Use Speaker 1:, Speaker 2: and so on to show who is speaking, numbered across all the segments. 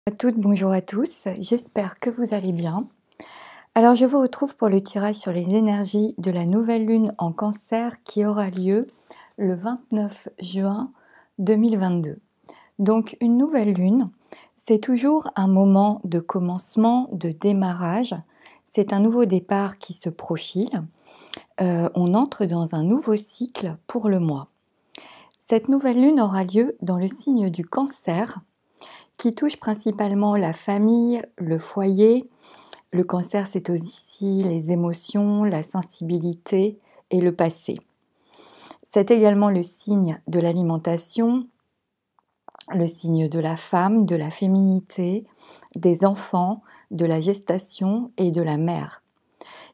Speaker 1: À toutes, bonjour à tous, j'espère que vous allez bien. Alors je vous retrouve pour le tirage sur les énergies de la nouvelle lune en Cancer qui aura lieu le 29 juin 2022. Donc une nouvelle lune, c'est toujours un moment de commencement, de démarrage, c'est un nouveau départ qui se profile. On entre dans un nouveau cycle pour le mois. Cette nouvelle lune aura lieu dans le signe du Cancer, qui touche principalement la famille, le foyer. Le Cancer, c'est aussi les émotions, la sensibilité et le passé. C'est également le signe de l'alimentation, le signe de la femme, de la féminité, des enfants, de la gestation et de la mère.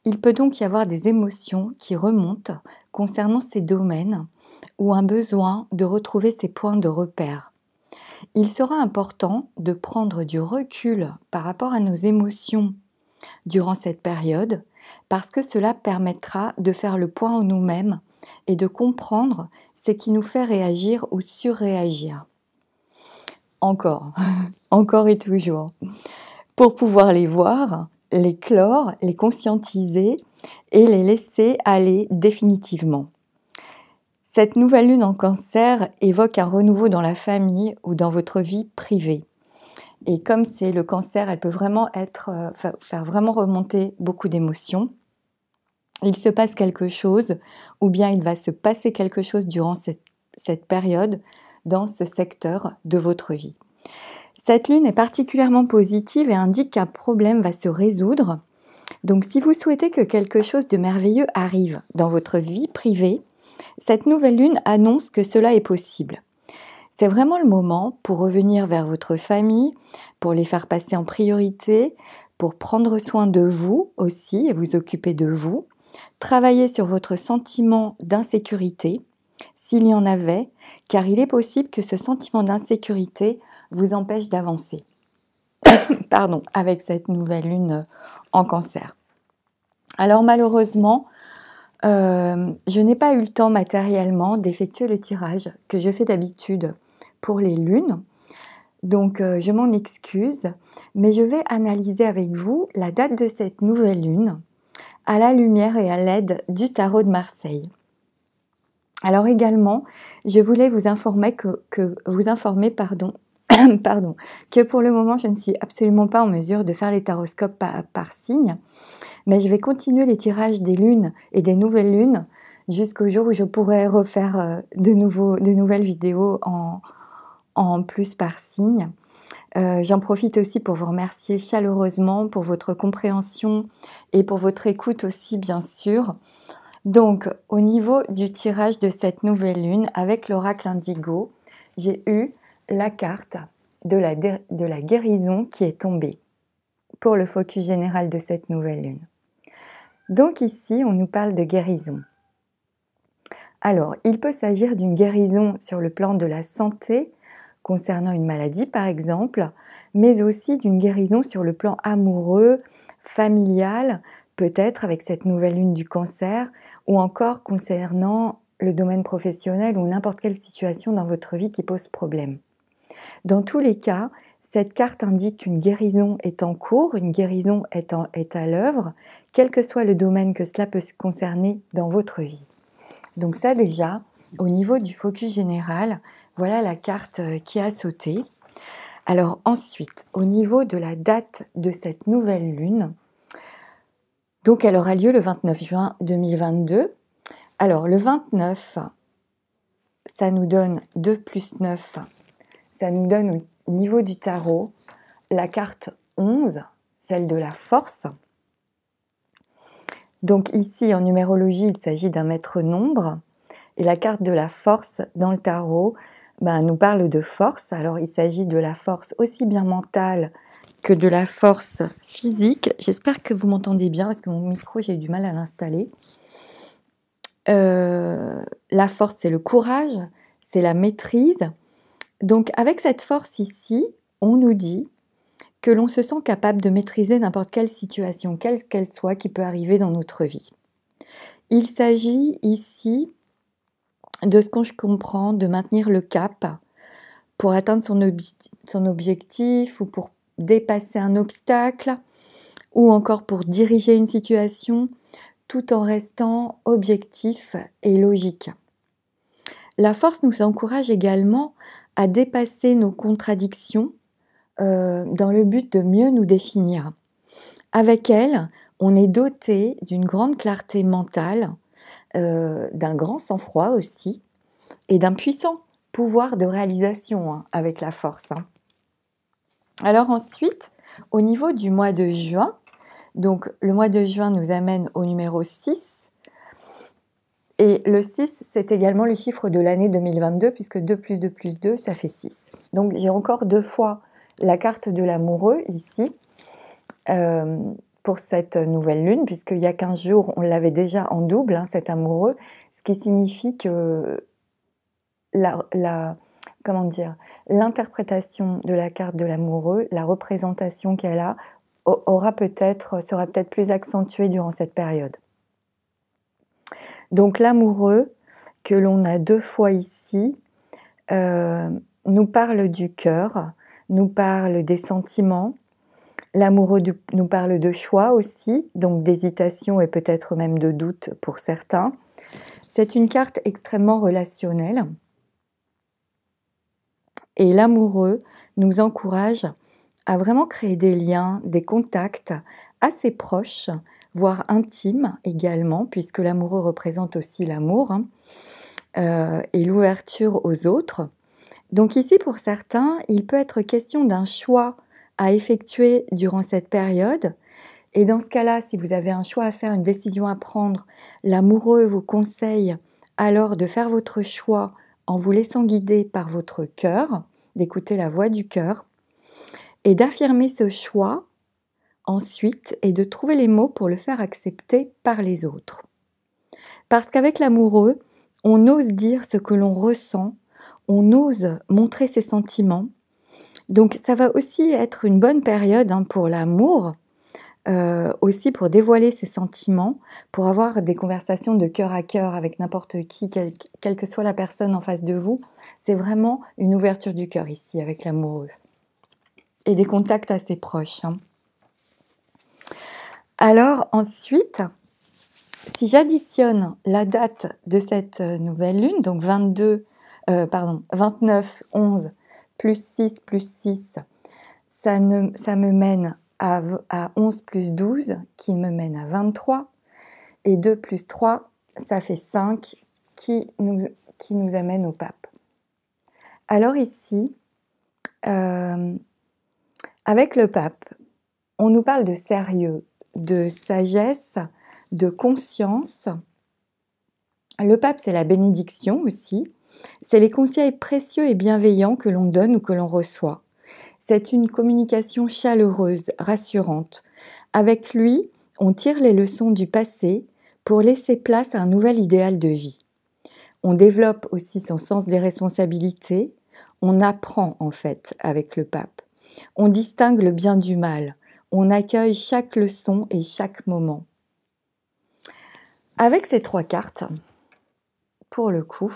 Speaker 1: Il peut donc y avoir des émotions qui remontent concernant ces domaines ou un besoin de retrouver ces points de repère. Il sera important de prendre du recul par rapport à nos émotions durant cette période parce que cela permettra de faire le point en nous-mêmes et de comprendre ce qui nous fait réagir ou surréagir. Encore et toujours. Pour pouvoir les voir, les clore, les conscientiser et les laisser aller définitivement. Cette nouvelle lune en Cancer évoque un renouveau dans la famille ou dans votre vie privée. Et comme c'est le Cancer, elle peut vraiment faire vraiment remonter beaucoup d'émotions. Il se passe quelque chose, ou bien il va se passer quelque chose durant cette période dans ce secteur de votre vie. Cette lune est particulièrement positive et indique qu'un problème va se résoudre. Donc si vous souhaitez que quelque chose de merveilleux arrive dans votre vie privée, cette nouvelle lune annonce que cela est possible. C'est vraiment le moment pour revenir vers votre famille, pour les faire passer en priorité, pour prendre soin de vous aussi et vous occuper de vous, travailler sur votre sentiment d'insécurité, s'il y en avait, car il est possible que ce sentiment d'insécurité vous empêche d'avancer. Avec cette nouvelle lune en Cancer. Alors malheureusement, je n'ai pas eu le temps matériellement d'effectuer le tirage que je fais d'habitude pour les lunes. Donc je m'en excuse, mais je vais analyser avec vous la date de cette nouvelle lune à la lumière et à l'aide du tarot de Marseille. Alors également, je voulais vous informer que pour le moment, je ne suis absolument pas en mesure de faire les taroscopes par signe. Mais je vais continuer les tirages des lunes et des nouvelles lunes jusqu'au jour où je pourrai refaire de nouvelles vidéos en plus par signe. J'en profite aussi pour vous remercier chaleureusement pour votre compréhension et pour votre écoute aussi, bien sûr. Donc, au niveau du tirage de cette nouvelle lune, avec l'oracle Indigo, j'ai eu la carte de la guérison qui est tombée pour le focus général de cette nouvelle lune. Donc ici, on nous parle de guérison. Alors, il peut s'agir d'une guérison sur le plan de la santé, concernant une maladie par exemple, mais aussi d'une guérison sur le plan amoureux, familial, peut-être avec cette nouvelle lune du Cancer, ou encore concernant le domaine professionnel ou n'importe quelle situation dans votre vie qui pose problème. Dans tous les cas, cette carte indique qu'une guérison est en cours, une guérison est à l'œuvre, quel que soit le domaine que cela peut concerner dans votre vie. Donc ça déjà, au niveau du focus général, voilà la carte qui a sauté. Alors ensuite, au niveau de la date de cette nouvelle lune, donc elle aura lieu le 29 juin 2022. Alors le 29, ça nous donne 2 plus 9, ça nous donne au niveau du tarot la carte 11, celle de la force. Donc ici, en numérologie, il s'agit d'un maître nombre. Et la carte de la force dans le tarot nous parle de force. Alors il s'agit de la force aussi bien mentale que de la force physique. J'espère que vous m'entendez bien parce que mon micro, j'ai du mal à l'installer. La force, c'est le courage, c'est la maîtrise. Donc avec cette force ici, on nous dit que l'on se sent capable de maîtriser n'importe quelle situation, quelle qu'elle soit, qui peut arriver dans notre vie. Il s'agit ici, de ce que je comprends, de maintenir le cap pour atteindre son objectif ou pour dépasser un obstacle ou encore pour diriger une situation tout en restant objectif et logique. La force nous encourage également à dépasser nos contradictions dans le but de mieux nous définir. Avec elle, on est doté d'une grande clarté mentale, d'un grand sang-froid aussi, et d'un puissant pouvoir de réalisation avec la force. Alors ensuite, au niveau du mois de juin, donc le mois de juin nous amène au numéro 6, et le 6, c'est également le chiffre de l'année 2022, puisque 2 plus 2 plus 2, ça fait 6. Donc j'ai encore 2 fois la carte de l'amoureux ici, pour cette nouvelle lune, puisqu'il y a 15 jours, on l'avait déjà en double, cet amoureux, ce qui signifie que l'interprétation de la carte de l'amoureux, la représentation qu'elle a, sera peut-être plus accentuée durant cette période. Donc l'amoureux, que l'on a 2 fois ici, nous parle du cœur, nous parle des sentiments. L'amoureux nous parle de choix aussi, donc d'hésitation et peut-être même de doute pour certains. C'est une carte extrêmement relationnelle. Et l'amoureux nous encourage à vraiment créer des liens, des contacts assez proches, voire intimes également, puisque l'amoureux représente aussi l'amour et l'ouverture aux autres. Donc ici, pour certains, il peut être question d'un choix à effectuer durant cette période. Et dans ce cas-là, si vous avez un choix à faire, une décision à prendre, l'amoureux vous conseille alors de faire votre choix en vous laissant guider par votre cœur, d'écouter la voix du cœur, et d'affirmer ce choix ensuite et de trouver les mots pour le faire accepter par les autres. Parce qu'avec l'amoureux, on ose dire ce que l'on ressent, on ose montrer ses sentiments. Donc ça va aussi être une bonne période pour l'amour, aussi pour dévoiler ses sentiments, pour avoir des conversations de cœur à cœur avec n'importe qui, quelle que soit la personne en face de vous. C'est vraiment une ouverture du cœur ici avec l'amoureux. Et des contacts assez proches. Alors ensuite, si j'additionne la date de cette nouvelle lune, donc 29, 11, plus 6, ça me mène à 11 plus 12, qui me mène à 23, et 2 plus 3, ça fait 5, qui nous amène au pape. Alors ici, avec le pape, on nous parle de sérieux, de sagesse, de conscience. Le pape, c'est la bénédiction aussi. C'est les conseils précieux et bienveillants que l'on donne ou que l'on reçoit. C'est une communication chaleureuse, rassurante. Avec lui, on tire les leçons du passé pour laisser place à un nouvel idéal de vie. On développe aussi son sens des responsabilités. On apprend en fait avec le pape. On distingue le bien du mal. On accueille chaque leçon et chaque moment. Avec ces 3 cartes, pour le coup,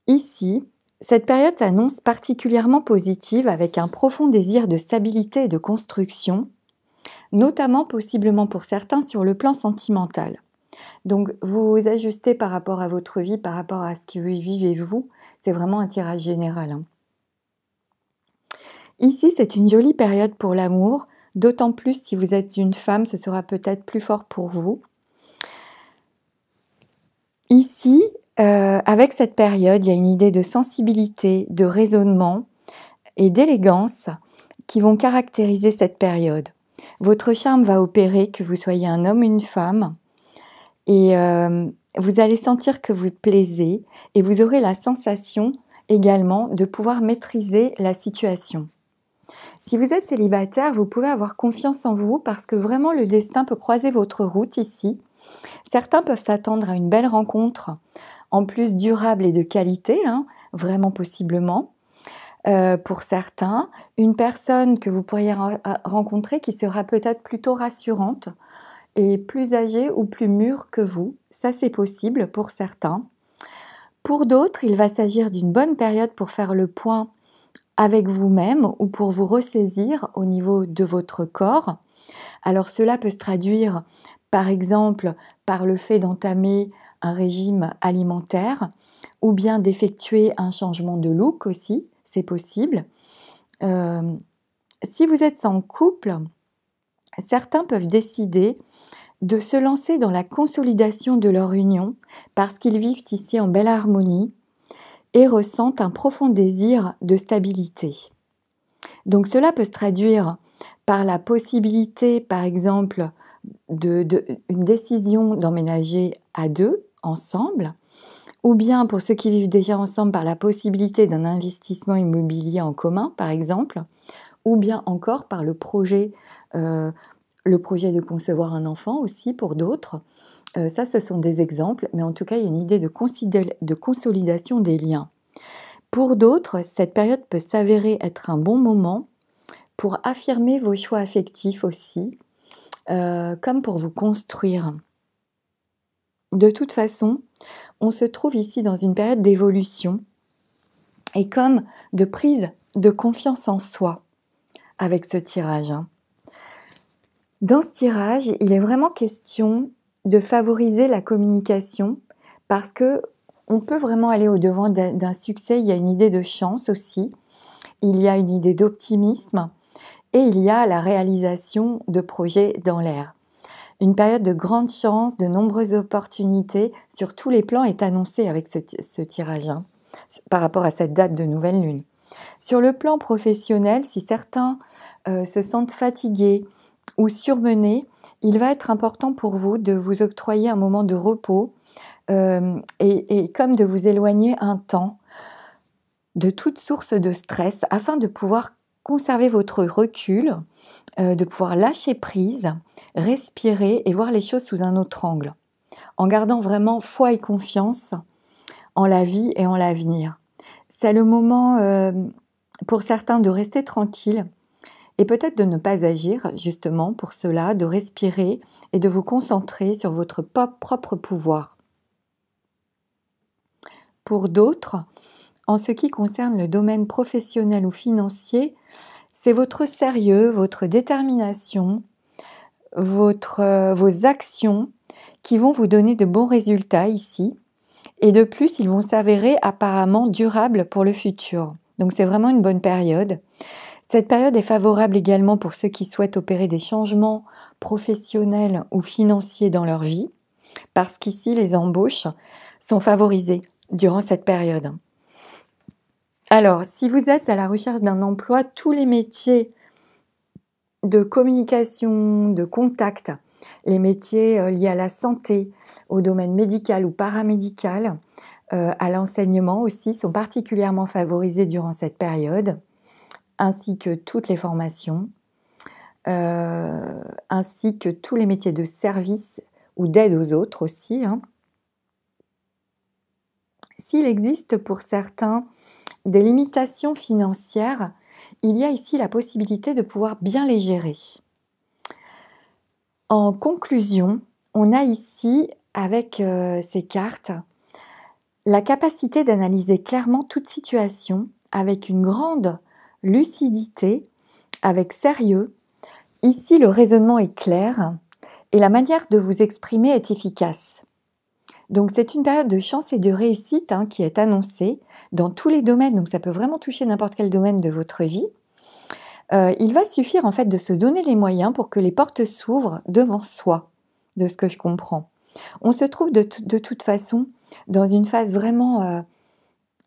Speaker 1: ici, cette période s'annonce particulièrement positive avec un profond désir de stabilité et de construction, notamment possiblement pour certains sur le plan sentimental. Donc vous vous ajustez par rapport à votre vie, par rapport à ce que vivez vous, c'est vraiment un tirage général. Ici, c'est une jolie période pour l'amour, d'autant plus si vous êtes une femme, ce sera peut-être plus fort pour vous. Ici, avec cette période, il y a une idée de sensibilité, de raisonnement et d'élégance qui vont caractériser cette période. Votre charme va opérer, que vous soyez un homme ou une femme, et vous allez sentir que vous plaisez et vous aurez la sensation également de pouvoir maîtriser la situation. Si vous êtes célibataire, vous pouvez avoir confiance en vous parce que vraiment le destin peut croiser votre route ici. Certains peuvent s'attendre à une belle rencontre, en plus durable et de qualité, vraiment possiblement. Pour certains, une personne que vous pourriez rencontrer qui sera peut-être plutôt rassurante et plus âgée ou plus mûre que vous. Ça, c'est possible pour certains. Pour d'autres, il va s'agir d'une bonne période pour faire le point avec vous-même ou pour vous ressaisir au niveau de votre corps. Alors cela peut se traduire par exemple par le fait d'entamer un régime alimentaire ou bien d'effectuer un changement de look aussi, c'est possible. Si vous êtes en couple, certains peuvent décider de se lancer dans la consolidation de leur union parce qu'ils vivent ici en belle harmonie et ressentent un profond désir de stabilité. Donc cela peut se traduire par la possibilité, par exemple, une décision d'emménager à deux, ensemble, ou bien pour ceux qui vivent déjà ensemble par la possibilité d'un investissement immobilier en commun, par exemple, ou bien encore par le projet de concevoir un enfant aussi pour d'autres. Ça, ce sont des exemples, mais en tout cas, il y a une idée de consolidation des liens. Pour d'autres, cette période peut s'avérer être un bon moment pour affirmer vos choix affectifs aussi, comme pour vous construire. De toute façon, on se trouve ici dans une période d'évolution et comme de prise de confiance en soi avec ce tirage. Dans ce tirage, il est vraiment question de favoriser la communication parce que on peut vraiment aller au-devant d'un succès. Il y a une idée de chance aussi, il y a une idée d'optimisme et il y a la réalisation de projets dans l'air. Une période de grande chance, de nombreuses opportunités sur tous les plans est annoncée avec ce tirage par rapport à cette date de nouvelle lune. Sur le plan professionnel, si certains se sentent fatigués ou surmenés, il va être important pour vous de vous octroyer un moment de repos et comme de vous éloigner un temps de toute source de stress afin de pouvoir conserver votre recul, de pouvoir lâcher prise, respirer et voir les choses sous un autre angle, en gardant vraiment foi et confiance en la vie et en l'avenir. C'est le moment pour certains de rester tranquille et peut-être de ne pas agir justement pour cela, de respirer et de vous concentrer sur votre propre pouvoir. Pour d'autres, en ce qui concerne le domaine professionnel ou financier, c'est votre sérieux, votre détermination, vos actions qui vont vous donner de bons résultats ici. Et de plus, ils vont s'avérer apparemment durables pour le futur. Donc c'est vraiment une bonne période. Cette période est favorable également pour ceux qui souhaitent opérer des changements professionnels ou financiers dans leur vie, parce qu'ici, les embauches sont favorisées durant cette période. Alors, si vous êtes à la recherche d'un emploi, tous les métiers de communication, de contact, les métiers liés à la santé, au domaine médical ou paramédical, à l'enseignement aussi, sont particulièrement favorisés durant cette période, ainsi que toutes les formations, ainsi que tous les métiers de service ou d'aide aux autres aussi. S'il existe pour certains des limitations financières, il y a ici la possibilité de pouvoir bien les gérer. En conclusion, on a ici, avec ces cartes, la capacité d'analyser clairement toute situation avec une grande lucidité, avec sérieux. Ici, le raisonnement est clair et la manière de vous exprimer est efficace. Donc, c'est une période de chance et de réussite qui est annoncée dans tous les domaines. Donc, ça peut vraiment toucher n'importe quel domaine de votre vie. Il va suffire en fait de se donner les moyens pour que les portes s'ouvrent devant soi, de ce que je comprends. On se trouve de toute façon dans une phase vraiment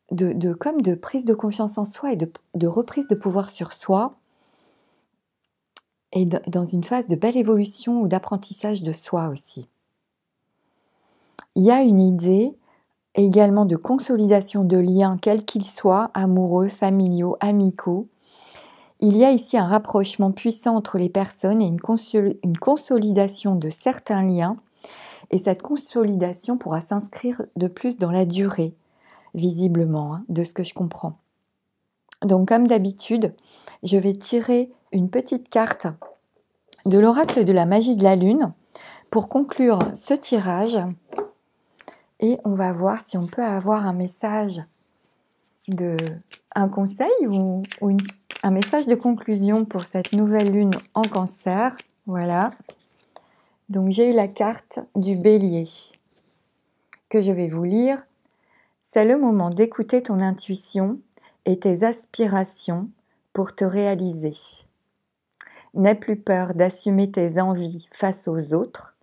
Speaker 1: comme de prise de confiance en soi et de reprise de pouvoir sur soi et dans une phase de belle évolution ou d'apprentissage de soi aussi. Il y a une idée également de consolidation de liens, quels qu'ils soient, amoureux, familiaux, amicaux. Il y a ici un rapprochement puissant entre les personnes et une consolidation de certains liens. Et cette consolidation pourra s'inscrire de plus dans la durée, visiblement, de ce que je comprends. Donc, comme d'habitude, je vais tirer une petite carte de l'oracle de la magie de la lune pour conclure ce tirage. Et on va voir si on peut avoir un message un conseil ou un message de conclusion pour cette nouvelle lune en Cancer. Voilà. Donc j'ai eu la carte du Bélier que je vais vous lire. C'est le moment d'écouter ton intuition et tes aspirations pour te réaliser. N'aie plus peur d'assumer tes envies face aux autres,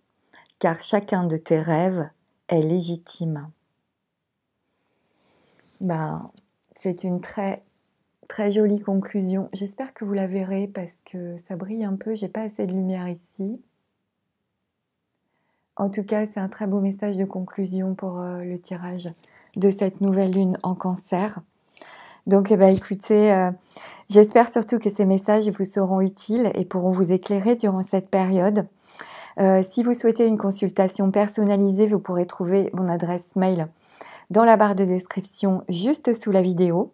Speaker 1: car chacun de tes rêves est légitime. C'est une très jolie conclusion. J'espère que vous la verrez parce que ça brille un peu, j'ai pas assez de lumière ici. En tout cas, c'est un très beau message de conclusion pour le tirage de cette nouvelle lune en Cancer. Donc, écoutez, j'espère surtout que ces messages vous seront utiles et pourront vous éclairer durant cette période. Si vous souhaitez une consultation personnalisée, vous pourrez trouver mon adresse mail dans la barre de description juste sous la vidéo.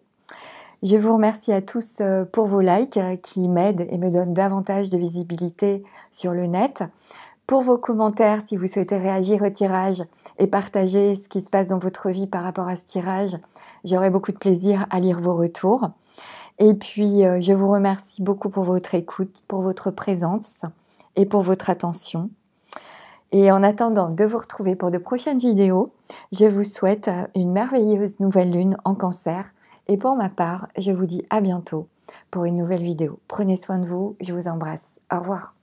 Speaker 1: Je vous remercie à tous pour vos likes qui m'aident et me donnent davantage de visibilité sur le net. Pour vos commentaires, si vous souhaitez réagir au tirage et partager ce qui se passe dans votre vie par rapport à ce tirage, j'aurai beaucoup de plaisir à lire vos retours. Et puis, je vous remercie beaucoup pour votre écoute, pour votre présence et pour votre attention. Et en attendant de vous retrouver pour de prochaines vidéos, je vous souhaite une merveilleuse nouvelle lune en Cancer. Et pour ma part, je vous dis à bientôt pour une nouvelle vidéo. Prenez soin de vous, je vous embrasse. Au revoir.